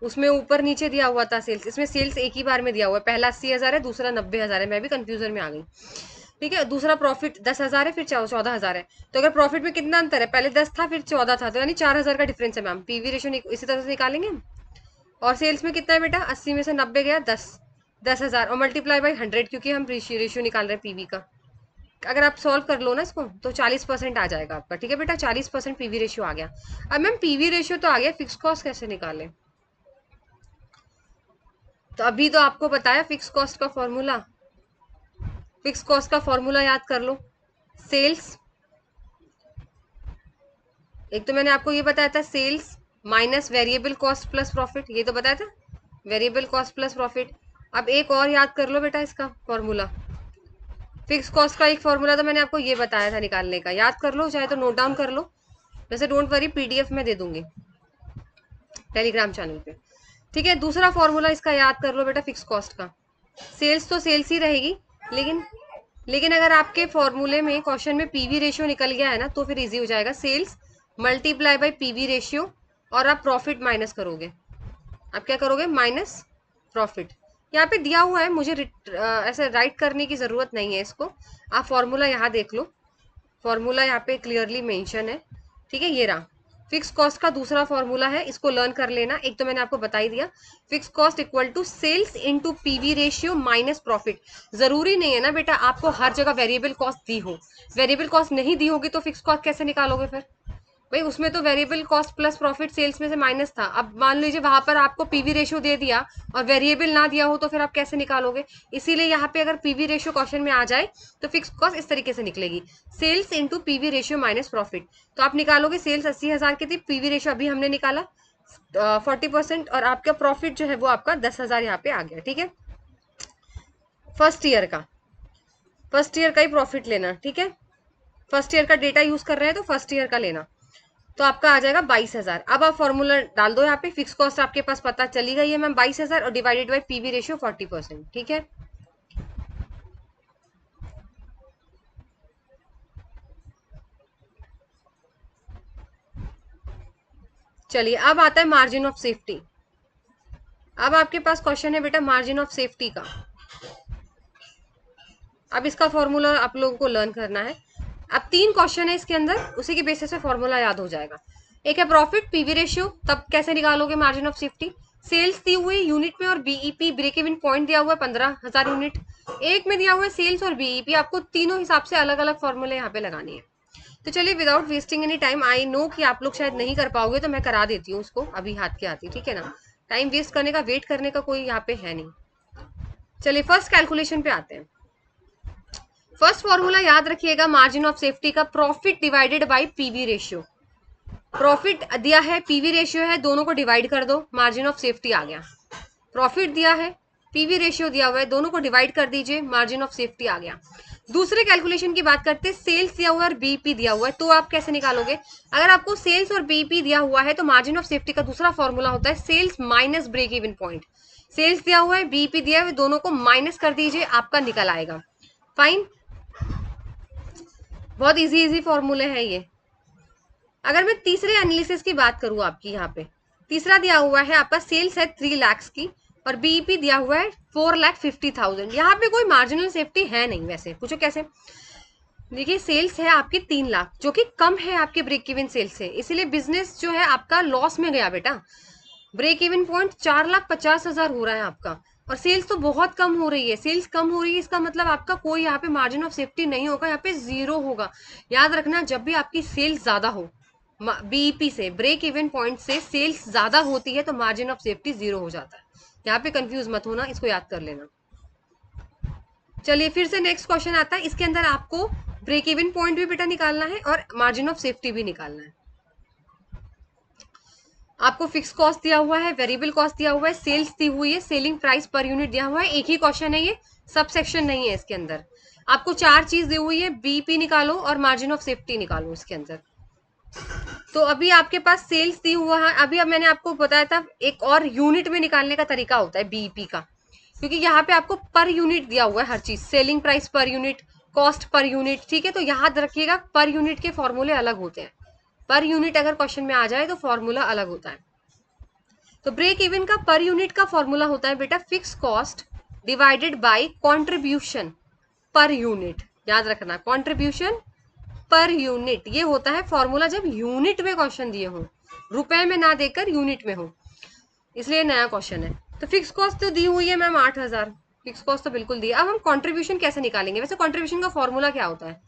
उसमें ऊपर नीचे दिया हुआ था सेल्स, इसमें सेल्स एक ही बार में दिया हुआ है। पहला 80,000 है, दूसरा 90,000 है। मैं भी कंफ्यूजन में आ गई। ठीक है, दूसरा प्रॉफिट 10,000 है, फिर 14,000 है। तो अगर प्रॉफिट में कितना अंतर है, पहले 10 था फिर 14 था, तो यानी 4,000 का डिफरेंस है मैम। पीवी रेशियो इसी तरह से निकालेंगे हम। और सेल्स में कितना है बेटा, 80 में से 90 गया 10,000 और मल्टीप्लाई बाई 100, क्योंकि हम रेशियो निकाल रहे हैं पीवी का। अगर आप सॉल्व कर लो ना इसको तो 40% आ जाएगा आपका। ठीक है बेटा, 40% पीवी रेशियो आ गया। अब मैम पीवी रेशियो तो आ गया, फिक्स कॉस्ट कैसे निकालें? तो अभी तो आपको बताया फिक्स कॉस्ट का फॉर्मूला। फिक्स कॉस्ट का फॉर्मूला याद कर लो। सेल्स, एक तो मैंने आपको ये बताया था, sales minus variable cost plus profit, ये तो बताया था, वेरिएबल कॉस्ट प्लस प्रॉफिट। अब एक और याद कर लो बेटा इसका फॉर्मूला। फिक्स कॉस्ट का एक फॉर्मूला तो मैंने आपको ये बताया था निकालने का, याद कर लो, चाहे तो नोट डाउन कर लो। वैसे डोंट वरी, पीडीएफ में दे दूंगी टेलीग्राम चैनल पे। ठीक है, दूसरा फॉर्मूला इसका याद कर लो बेटा फिक्स कॉस्ट का। सेल्स तो सेल्स ही रहेगी, लेकिन लेकिन अगर आपके फॉर्मूले में क्वेश्चन में पीवी रेशियो निकल गया है ना, तो फिर इजी हो जाएगा। Sales multiply by PV ratio, और आप प्रॉफिट माइनस करोगे। आप क्या करोगे? Minus profit. यहाँ पे दिया हुआ है, मुझे ऐसे राइट करने की जरूरत नहीं है इसको। आप फॉर्मूला यहाँ देख लो, फॉर्मूला यहाँ पे क्लियरली मेंशन है, ठीक है। ये रहा फिक्स कॉस्ट का दूसरा फॉर्मूला है, इसको लर्न कर लेना। एक तो मैंने आपको बता ही दिया, fix cost equal to sales into PV ratio minus profit. जरूरी नहीं है ना बेटा आपको हर जगह वेरिएबल कॉस्ट दी हो। वेरिएबल कॉस्ट नहीं दी होगी तो फिक्स कॉस्ट कैसे निकालोगे फिर? भाई उसमें तो variable cost plus profit sales में से माइनस था। अब मान लीजिए वहां पर आपको पीवी रेशियो दे दिया और वेरिएबल ना दिया हो, तो फिर आप कैसे निकालोगे? इसीलिए यहाँ पे अगर पीवी रेशियो क्वेश्चन में आ जाए तो फिक्स कॉस्ट इस तरीके से निकलेगी, sales into PV ratio minus profit. तो आप निकालोगे सेल्स 80,000 की थी, पीवी रेशियो अभी हमने निकाला 40%, और आपका प्रॉफिट जो है वो आपका 10,000 यहाँ पे आ गया, ठीक है। फर्स्ट ईयर का ही प्रॉफिट लेना, ठीक है। फर्स्ट ईयर का डेटा यूज कर रहे हैं तो फर्स्ट ईयर का लेना। तो आपका आ जाएगा 22,000। अब आप फॉर्मूला डाल दो यहाँ पे, फिक्स कॉस्ट आपके पास पता चली गई है मैम 22,000, और डिवाइडेड बाई पीवी रेशियो 40%, ठीक है। चलिए अब आता है मार्जिन ऑफ सेफ्टी। अब आपके पास क्वेश्चन है बेटा मार्जिन ऑफ सेफ्टी का। अब इसका फॉर्मूला आप लोगों को लर्न करना है। अब 3 क्वेश्चन है इसके अंदर, उसी के बेसिस पे फॉर्मूला याद हो जाएगा। एक है प्रॉफिट पीवी रेशियो, तब कैसे निकालोगे मार्जिन ऑफ सेफ्टी। सेल्स दी हुई यूनिट में और बीईपी ब्रेक इवन पॉइंट दिया हुआ है 15,000 यूनिट। एक में दिया हुआ है सेल्स और बीईपी, आपको तीनों हिसाब से अलग अलग फॉर्मूले यहाँ पे लगानी है। तो चलिए without wasting any time, I know कि आप लोग शायद नहीं कर पाओगे, तो मैं करा देती हूँ उसको अभी हाथ के आती, ठीक है ना। टाइम वेस्ट करने का, वेट करने का कोई यहाँ पे है नहीं। चलिए फर्स्ट कैलकुलेशन पे आते हैं। फर्स्ट फॉर्मूला याद रखिएगा मार्जिन ऑफ सेफ्टी का, profit divided by PV ratio. Profit दिया है, पीवी रेशियो है, दोनों को डिवाइड कर दो, मार्जिन ऑफ सेफ्टी आ गया। प्रॉफिट दिया है, पीवी रेशियो दिया हुआ है, दोनों को डिवाइड कर दीजिए, मार्जिन ऑफ सेफ्टी आ गया। दूसरे कैलकुलेशन की बात करते हैं, सेल्स दिया हुआ है और बीईपी दिया हुआ है, तो आप कैसे निकालोगे? अगर आपको सेल्स और बीईपी दिया हुआ है तो मार्जिन ऑफ सेफ्टी का दूसरा फॉर्मूला होता है sales minus break even point. Sales दिया हुआ है, बीईपी दिया हुआ है, दोनों को माइनस कर दीजिए, आपका निकल आएगा। फाइन, बहुत इजी फॉर्मूले हैं ये। अगर मैं तीसरे एनालिसिस की बात करूं आपकी, यहाँ पे तीसरा दिया हुआ है आपका सेल्स है 3 लाख की और बीईपी दिया हुआ है 4,50,000। यहाँ पे कोई मार्जिनल सेफ्टी है नहीं। वैसे पूछो कैसे? देखिए सेल्स है आपकी 3 लाख, जो कि कम है आपके ब्रेक इवन सेल्स से, इसीलिए बिजनेस जो है आपका लॉस में गया बेटा। ब्रेक इवन पॉइंट 4,50,000 हो रहा है आपका, और सेल्स तो बहुत कम हो रही है। सेल्स कम हो रही है, इसका मतलब आपका कोई यहाँ पे मार्जिन ऑफ सेफ्टी नहीं होगा, यहाँ पे जीरो होगा। याद रखना, जब भी आपकी सेल्स ज्यादा हो बीईपी से, ब्रेक इवन पॉइंट से सेल्स ज्यादा होती है, तो मार्जिन ऑफ सेफ्टी जीरो हो जाता है। यहाँ पे कंफ्यूज मत होना, इसको याद कर लेना। चलिए फिर से नेक्स्ट क्वेश्चन आता है। इसके अंदर आपको ब्रेक इवन पॉइंट भी बेटा निकालना है और मार्जिन ऑफ सेफ्टी भी निकालना है। आपको फिक्स कॉस्ट दिया हुआ है, वेरिएबल कॉस्ट दिया हुआ है, सेल्स दी हुई है, सेलिंग प्राइस पर यूनिट दिया हुआ है। एक ही क्वेश्चन है ये, सब सेक्शन नहीं है इसके अंदर। आपको 4 चीज दी हुई है, बीपी निकालो और मार्जिन ऑफ सेफ्टी निकालो इसके अंदर। तो अभी आपके पास सेल्स दी हुआ है। अभी अब मैंने आपको बताया था एक और यूनिट में निकालने का तरीका होता है बीईपी का, क्योंकि यहाँ पे आपको पर यूनिट दिया हुआ है हर चीज, selling price per unit, cost per unit, ठीक है। तो याद रखिएगा पर यूनिट के फॉर्मूले अलग होते हैं। पर यूनिट अगर क्वेश्चन में आ जाए तो फॉर्मूला अलग होता है। तो ब्रेक इवन का पर यूनिट का फॉर्मूला होता है बेटा fix cost divided by contribution per unit. याद रखना, कंट्रीब्यूशन पर यूनिट, ये होता है फॉर्मूला जब यूनिट में क्वेश्चन दिए हो, रुपए में ना देकर यूनिट में हो, इसलिए नया क्वेश्चन है। तो फिक्स कॉस्ट तो दी हुई है मैम 8,000, फिक्स कॉस्ट तो बिल्कुल दी। अब हम कंट्रीब्यूशन कैसे निकालेंगे? वैसे कंट्रीब्यूशन का फॉर्मूला क्या होता है?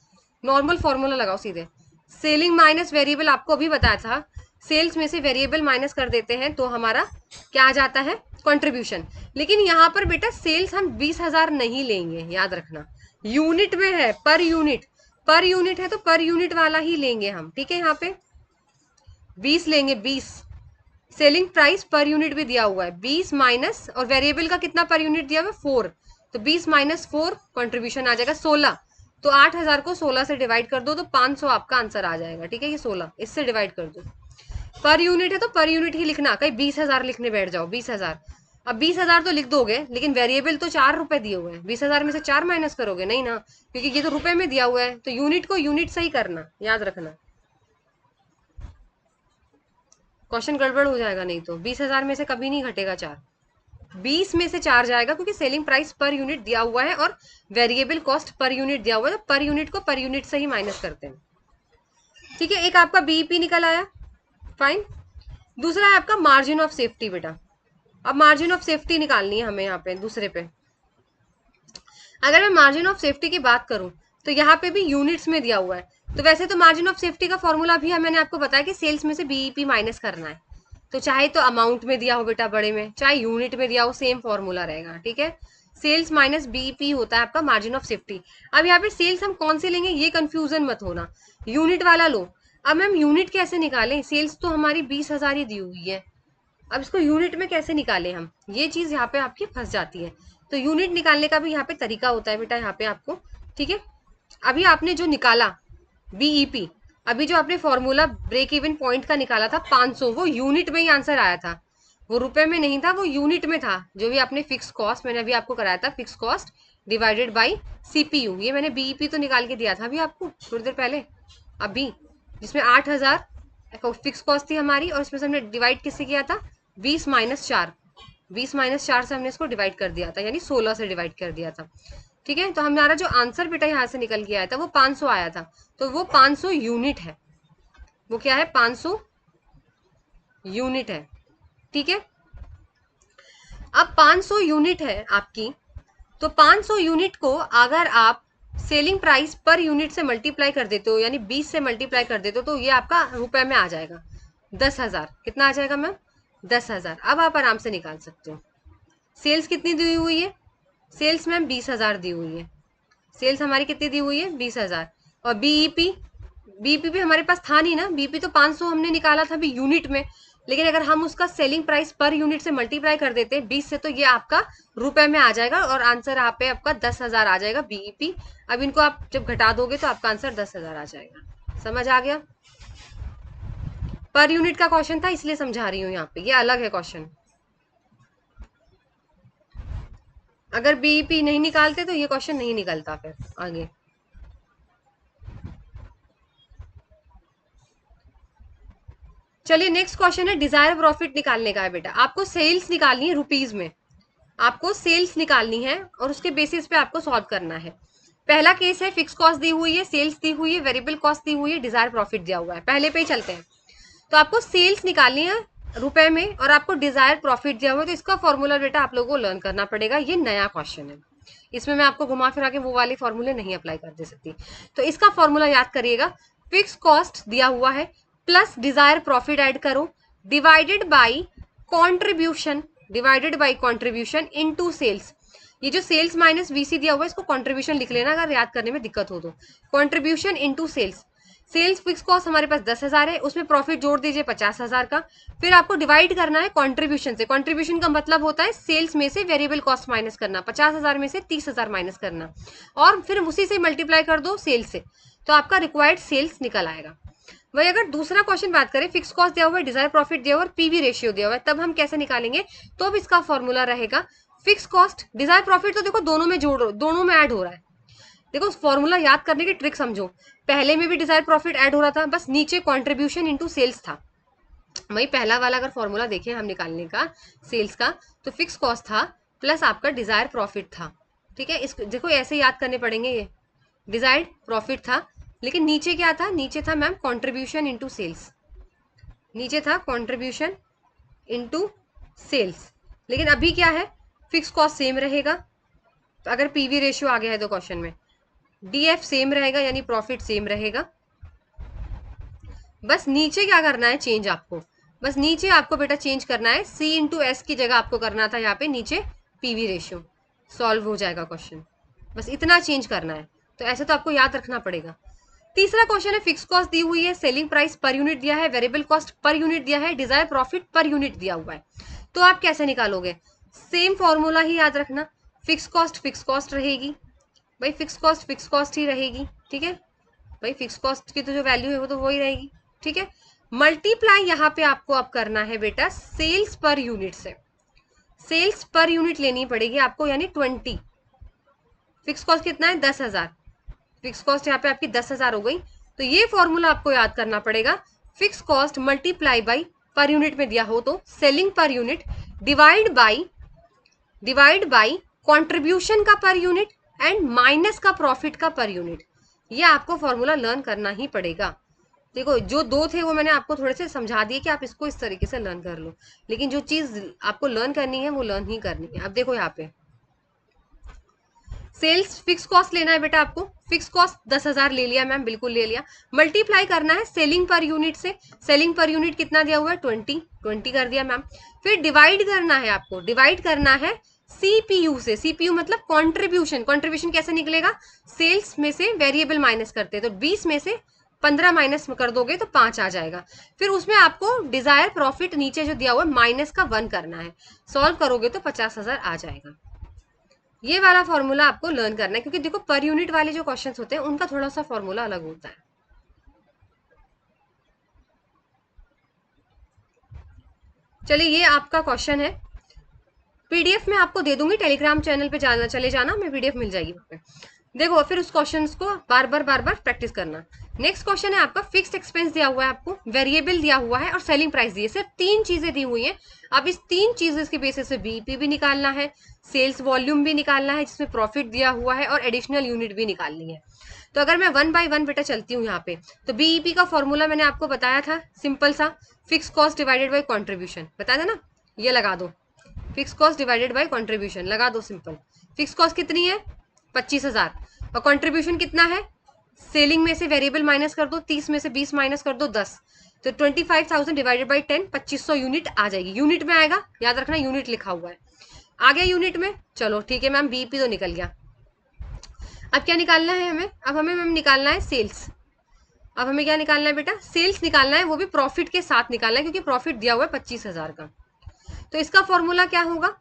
नॉर्मल फॉर्मूला लगाओ सीधे, सेलिंग माइनस वेरिएबल। आपको अभी बताया था, सेल्स में से वेरिएबल माइनस कर देते हैं तो हमारा क्या आ जाता है? कंट्रीब्यूशन। लेकिन यहाँ पर बेटा सेल्स हम 20,000 नहीं लेंगे, याद रखना, यूनिट में है, पर यूनिट, पर यूनिट है तो पर यूनिट वाला ही लेंगे हम, ठीक है। यहाँ पे 20 लेंगे, 20। सेलिंग प्राइस पर यूनिट भी दिया हुआ है 20 माइनस, और वेरिएबल का कितना पर यूनिट दिया हुआ है? 4, तो 20 माइनस 4 कंट्रीब्यूशन आ जाएगा 16। तो 8,000 को 16 से डिवाइड कर दो तो 500 आपका आंसर आ जाएगा, ठीक है। ये 16 इससे डिवाइड कर दो, पर यूनिट है तो पर यूनिट ही लिखना, कहीं 20,000 लिखने बैठ जाओ, 20,000। अब 20,000 तो लिख दोगे, लेकिन वेरिएबल तो 4 रुपए दिए हुए हैं, 20,000 में से 4 माइनस करोगे नहीं ना, क्योंकि ये तो रुपए में दिया हुआ है, तो यूनिट को यूनिट से ही करना, याद रखना। क्वेश्चन गड़बड़ हो जाएगा नहीं तो। 20,000 में से कभी नहीं घटेगा 4, 20 में से 4 जाएगा, क्योंकि सेलिंग प्राइस पर यूनिट दिया हुआ है और वेरिएबल कॉस्ट पर यूनिट दिया हुआ है, तो पर यूनिट को पर यूनिट से ही माइनस करते हैं। ठीक है, एक आपका बीईपी निकल आया, फाइन। दूसरा है आपका मार्जिन ऑफ सेफ्टी बेटा। अब मार्जिन ऑफ सेफ्टी निकालनी है हमें यहाँ पे दूसरे पे। अगर मैं मार्जिन ऑफ सेफ्टी की बात करूं तो यहाँ पे भी यूनिट्स में दिया हुआ है, तो वैसे तो मार्जिन ऑफ सेफ्टी का फॉर्मूला भी है, मैंने आपको बताया कि सेल्स में से बीईपी माइनस करना है, तो चाहे तो अमाउंट में दिया हो बेटा बड़े में, चाहे यूनिट में दिया हो, सेम फॉर्मूला रहेगा। ठीक है, सेल्स माइनस बीईपी होता है आपका मार्जिन ऑफ सेफ्टी। अब यहाँ पे सेल्स हम कौन से लेंगे ये कंफ्यूजन मत होना, यूनिट वाला लो। अब मैम यूनिट कैसे निकालें, सेल्स तो हमारी 20,000 ही दी हुई है, अब इसको यूनिट में कैसे निकालें हम, ये चीज यहाँ पे आपकी फंस जाती है। तो यूनिट निकालने का भी यहाँ पे तरीका होता है बेटा, यहाँ पे आपको। ठीक है, अभी आपने जो निकाला बीईपी, अभी जो आपने फॉर्मूला ब्रेक इवन पॉइंट का निकाला था 500, वो यूनिट में ही आंसर आया था, वो रुपए में नहीं था, वो यूनिट में था। जो भी आपने फिक्स कॉस्ट मैंने अभी आपको कराया था, fix cost divided by CPU, ये मैंने बीईपी तो निकाल के दिया था अभी आपको थोड़ी देर पहले, अभी, जिसमें 8,000 फिक्स कॉस्ट थी हमारी, और इसमें से हमने डिवाइड किससे किया था, 20 माइनस 4, 20 माइनस 4 से हमने इसको डिवाइड कर दिया था, यानी 16 से डिवाइड कर दिया था। ठीक है, तो हमारा जो आंसर बेटा यहाँ से निकल के आया था वो 500 आया था, तो वो 500 यूनिट है, वो क्या है, 500 यूनिट है। ठीक है, अब 500 यूनिट है आपकी, तो 500 यूनिट को अगर आप सेलिंग प्राइस पर यूनिट से मल्टीप्लाई कर देते हो, यानी 20 से मल्टीप्लाई कर देते हो, तो ये आपका रुपए में आ जाएगा 10,000। कितना आ जाएगा मैम, 10,000। अब आप आराम से निकाल सकते हो। सेल्स कितनी दी हुई है, सेल्स मैम 20,000 दी हुई है, सेल्स हमारी कितनी दी हुई है, 20,000। और बीईपी, बीईपी भी हमारे पास था नहीं ना, बीईपी तो 500 हमने निकाला था भी यूनिट में, लेकिन अगर हम उसका सेलिंग प्राइस पर यूनिट से मल्टीप्लाई कर देते हैं 20 से, तो ये आपका रुपए में आ जाएगा, और आंसर यहाँ पे आपका 10,000 आ जाएगा बीईपी। अब इनको आप जब घटा दोगे तो आपका आंसर 10,000 आ जाएगा। समझ आ गया, पर यूनिट का क्वेश्चन था इसलिए समझा रही हूँ यहाँ पे, ये अलग है क्वेश्चन। अगर बीईपी नहीं निकालते तो ये क्वेश्चन नहीं निकलता फिर आगे। चलिए नेक्स्ट क्वेश्चन है डिजायर प्रॉफिट निकालने का है बेटा। आपको सेल्स निकालनी है रुपीज में, आपको सेल्स निकालनी है और उसके बेसिस पे आपको सॉल्व करना है। पहला केस है फिक्स कॉस्ट दी हुई है, सेल्स दी हुई है, वेरिएबल कॉस्ट दी हुई है, डिजायर प्रॉफिट दिया हुआ है। पहले पे ही चलते हैं। तो आपको सेल्स निकालनी है रुपए में और आपको डिजायर प्रॉफिट दिया हुआ है, तो इसका फॉर्मूला बेटा आप लोगों को लर्न करना पड़ेगा। ये नया क्वेश्चन है, इसमें मैं आपको घुमा फिरा के वो वाले फॉर्मूले नहीं अप्लाई कर दे सकती। तो इसका फॉर्मूला याद करिएगा, फिक्स कॉस्ट दिया हुआ है प्लस डिजायर प्रॉफिट ऐड करो, divided by contribution, divided by contribution into sales. ये जो सेल्स माइनस वीसी दिया हुआ है इसको कॉन्ट्रीब्यूशन लिख लेना अगर याद करने में दिक्कत हो तो। Contribution into sales, sales fix cost हमारे पास 10,000 है, उसमें प्रॉफिट जोड़ दीजिए 50,000 का, फिर आपको डिवाइड करना है कॉन्ट्रीब्यूशन से। कॉन्ट्रीब्यूशन का मतलब होता है सेल्स में से वेरिएबल कॉस्ट माइनस करना, 50,000 में से 30,000 माइनस करना, और फिर उसी से मल्टीप्लाई कर दो सेल्स से, तो आपका रिक्वायर्ड सेल्स निकल आएगा। वही अगर दूसरा क्वेश्चन बात करें, फिक्स कॉस्ट दिया हुआ है, डिजायर प्रॉफिट दिया हुआ है, पीवी रेशियो दिया हुआ है, तब हम कैसे निकालेंगे, तो अब इसका फॉर्मूला रहेगा फिक्स कॉस्ट डिजायर प्रॉफिट, तो देखो दोनों में जोड़, दोनों में ऐड हो रहा है। देखो फॉर्मूला याद करने की ट्रिक समझो, पहले में भी डिजायर प्रॉफिट ऐड हो रहा था, बस नीचे कॉन्ट्रीब्यूशन इनटू सेल्स था। वही पहला वाला अगर फॉर्मूला देखें हम निकालने का सेल्स का, तो फिक्स कॉस्ट था प्लस आपका डिजायर प्रॉफिट था। ठीक है, इसको देखो ऐसे याद करने पड़ेंगे, ये डिजायर्ड प्रॉफिट था, लेकिन नीचे क्या था, नीचे था मैम कॉन्ट्रीब्यूशन इनटू सेल्स, नीचे था कॉन्ट्रीब्यूशन इनटू सेल्स। लेकिन अभी क्या है, फिक्स कॉस्ट सेम रहेगा, तो अगर पीवी रेशियो आ गया है तो क्वेश्चन में डीएफ सेम रहेगा, यानी प्रॉफिट सेम रहेगा। बस नीचे क्या करना है चेंज, आपको बस नीचे आपको बेटा चेंज करना है, सी इंटू एस की जगह आपको करना था यहाँ पे नीचे पीवी रेशियो, सॉल्व हो जाएगा क्वेश्चन। बस इतना चेंज करना है, तो ऐसे तो आपको याद रखना पड़ेगा। तीसरा क्वेश्चन है फिक्स कॉस्ट दी हुई है, सेलिंग प्राइस पर यूनिट दिया है, वेरिएबल कॉस्ट पर यूनिट दिया है, डिजायर प्रॉफिट पर यूनिट दिया हुआ है, तो आप कैसे निकालोगे, सेम फॉर्मूला ही याद रखना, फिक्स कॉस्ट रहेगी भाई, फिक्स कॉस्ट ही रहेगी। ठीक है भाई, फिक्स कॉस्ट की तो जो वैल्यू है वो तो वही रहेगी। ठीक है, मल्टीप्लाई यहाँ पे आपको अब करना है बेटा सेल्स पर यूनिट से, सेल्स पर यूनिट लेनी पड़ेगी आपको, यानी 20। फिक्स कॉस्ट कितना है 10,000, फिक्स कॉस्ट यहाँ पे आपकी 10,000 हो गई। तो ये फॉर्मूला आपको याद करना पड़ेगा, fix cost multiply by per unit में दिया हो तो selling per unit divide by contribution का पर यूनिट एंड माइनस का प्रॉफिट का पर यूनिट। ये आपको फॉर्मूला लर्न करना ही पड़ेगा। देखो जो दो थे वो मैंने आपको थोड़े से समझा दिए कि आप इसको इस तरीके से लर्न कर लो, लेकिन जो चीज आपको लर्न करनी है वो लर्न ही करनी है। अब देखो यहाँ पे सेल्स फिक्स कॉस्ट लेना है बेटा आपको, फिक्स कॉस्ट 10,000 ले लिया मैम, बिल्कुल ले लिया। मल्टीप्लाई करना है सेलिंग पर यूनिट से, सेलिंग पर यूनिट कितना दिया हुआ है 20 कर दिया मैम। फिर डिवाइड करना है आपको, डिवाइड करना है सीपीयू से, सीपीयू मतलब कॉन्ट्रीब्यूशन। कॉन्ट्रीब्यूशन कैसे निकलेगा, सेल्स में से वेरिएबल माइनस करते हैं, तो 20 में से 15 माइनस कर दोगे तो 5 आ जाएगा। फिर उसमें आपको डिजायर प्रॉफिट नीचे जो दिया हुआ है माइनस का 1 करना है, सॉल्व करोगे तो 50,000 आ जाएगा। ये वाला फॉर्मूला आपको लर्न करना है, क्योंकि देखो पर यूनिट वाले जो क्वेश्चंस होते हैं उनका थोड़ा सा फॉर्मूला अलग होता है। चलिए ये आपका क्वेश्चन है, पीडीएफ में आपको दे दूंगी, टेलीग्राम चैनल पे जाना, चले जाना, मैं पीडीएफ मिल जाएगी वहाँ पे। देखो फिर उस क्वेश्चन को बार बार प्रैक्टिस करना। नेक्स्ट क्वेश्चन है आपका, फिक्स्ड एक्सपेंस दिया हुआ है आपको, वेरिएबल दिया हुआ है और सेलिंग प्राइस दी है, सिर्फ 3 चीजें दी हुई हैं। अब इस 3 चीजें के बेसिस से बीईपी भी निकालना है, सेल्स वॉल्यूम भी निकालना है जिसमें प्रॉफिट दिया हुआ है, और एडिशनल यूनिट भी निकालनी है। तो अगर मैं 1 बाय 1 बेटा चलती हूँ यहाँ पे, तो बीईपी का फॉर्मूला मैंने आपको बताया था, सिंपल सा, fix cost divided by contribution, बताया था ना, ये लगा दो, fix cost divided by contribution लगा दो, सिंपल। फिक्स कॉस्ट कितनी है 25,000, और कॉन्ट्रीब्यूशन कितना है, सेलिंग में से वेरिएबल माइनस कर दो, 30 में से 20 माइनस कर दो 10, तो 25,000 डिवाइडेड बाई 10, 2500 यूनिट आ जाएगी। यूनिट में आएगा, याद रखना यूनिट लिखा हुआ है, आ गया यूनिट में। चलो ठीक है मैम, बीईपी तो निकल गया। अब क्या निकालना है हमें, अब हमें मैम निकालना है सेल्स। अब हमें क्या निकालना है बेटा, सेल्स निकालना है, वो भी प्रॉफिट के साथ निकालना है, क्योंकि प्रॉफिट दिया हुआ है 25,000 का। तो इसका फॉर्मूला क्या होगा,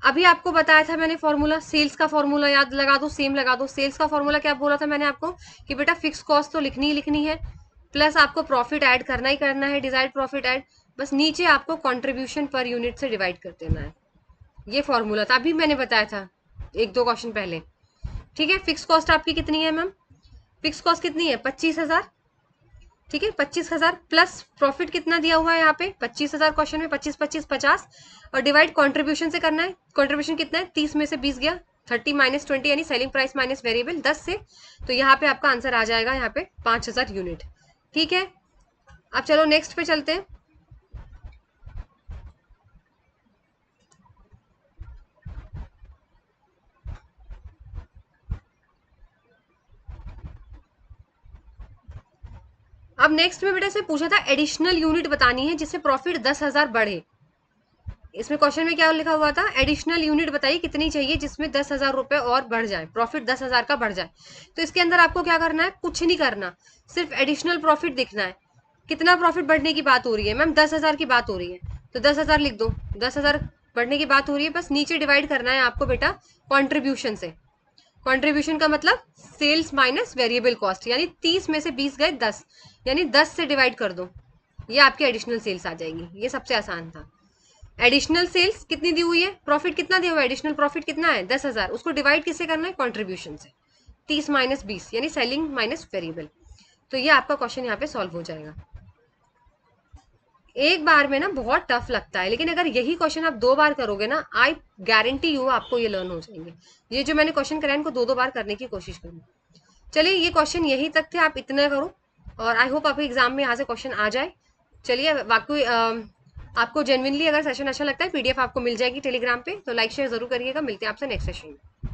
अभी आपको बताया था मैंने फॉर्मूला, सेल्स का फॉर्मूला याद लगा दो, सेम लगा दो। सेल्स का फॉर्मूला क्या बोला था मैंने आपको, कि बेटा फिक्स कॉस्ट तो लिखनी ही लिखनी है, प्लस आपको प्रॉफिट ऐड करना ही करना है, डिजायर्ड प्रॉफिट ऐड, बस नीचे आपको कंट्रीब्यूशन पर यूनिट से डिवाइड कर देना है। ये फॉर्मूला था, अभी मैंने बताया था 1-2 क्वेश्चन पहले। ठीक है, फिक्स कॉस्ट आपकी कितनी है मैम, फिक्स कॉस्ट कितनी है 25,000, ठीक है 25,000 प्लस प्रॉफिट कितना दिया हुआ है यहाँ पे 25,000, क्वेश्चन में 25 25 50, और डिवाइड कंट्रीब्यूशन से करना है। कंट्रीब्यूशन कितना है, 30 में से 20 गया, 30 माइनस 20 यानी सेलिंग प्राइस माइनस वेरिएबल 10 से, तो यहाँ पे आपका आंसर आ जाएगा यहाँ पे 5,000 यूनिट। ठीक है, अब चलो नेक्स्ट पे चलते हैं। अब नेक्स्ट में बेटा से पूछा था एडिशनल यूनिट बतानी है जिससे प्रॉफिट 10,000 बढ़े। इसमें क्वेश्चन में क्या लिखा हुआ था, एडिशनल यूनिट बताइए कितनी चाहिए जिसमें 10,000 रुपए और बढ़ जाए, प्रॉफिट 10,000 का बढ़ जाए। तो इसके अंदर आपको क्या करना है, कुछ नहीं करना, सिर्फ एडिशनल प्रॉफिट दिखना है। कितना प्रॉफिट बढ़ने की बात हो रही है मैम, 10,000 की बात हो रही है, तो 10,000 लिख दो, 10,000 बढ़ने की बात हो रही है, बस नीचे डिवाइड करना है आपको बेटा कॉन्ट्रीब्यूशन से। कॉन्ट्रीब्यूशन का मतलब सेल्स माइनस वेरिएबल कॉस्ट, यानी 30 में से 20 गए 10, यानी 10 से डिवाइड कर दो, ये आपकी एडिशनल सेल्स आ जाएगी। ये सबसे आसान था। एडिशनल सेल्स कितनी दी हुई है, प्रॉफिट कितना दिया हुआ है, एडिशनल प्रॉफिट कितना है 10,000, उसको डिवाइड किससे करना है, कॉन्ट्रीब्यूशन से, 30 माइनस 20 यानी सेलिंग माइनस वेरिएबल। तो ये आपका क्वेश्चन यहाँ पे सॉल्व हो जाएगा। एक बार में ना बहुत टफ लगता है, लेकिन अगर यही क्वेश्चन आप 2 बार करोगे ना, आई गारंटी यू आपको ये लर्न हो जाएंगे। ये जो मैंने क्वेश्चन कराए इनको 2-2 बार करने की कोशिश करूँ। चलिए ये क्वेश्चन यही तक थे, आप इतना करो, और आई होप आपके एग्जाम में यहाँ से क्वेश्चन आ जाए। चलिए वाकई आपको जेन्युइनली अगर सेशन अच्छा लगता है, पीडीएफ आपको मिल जाएगी टेलीग्राम पे, तो लाइक शेयर जरूर करिएगा। मिलते हैं आपसे नेक्स्ट सेशन में।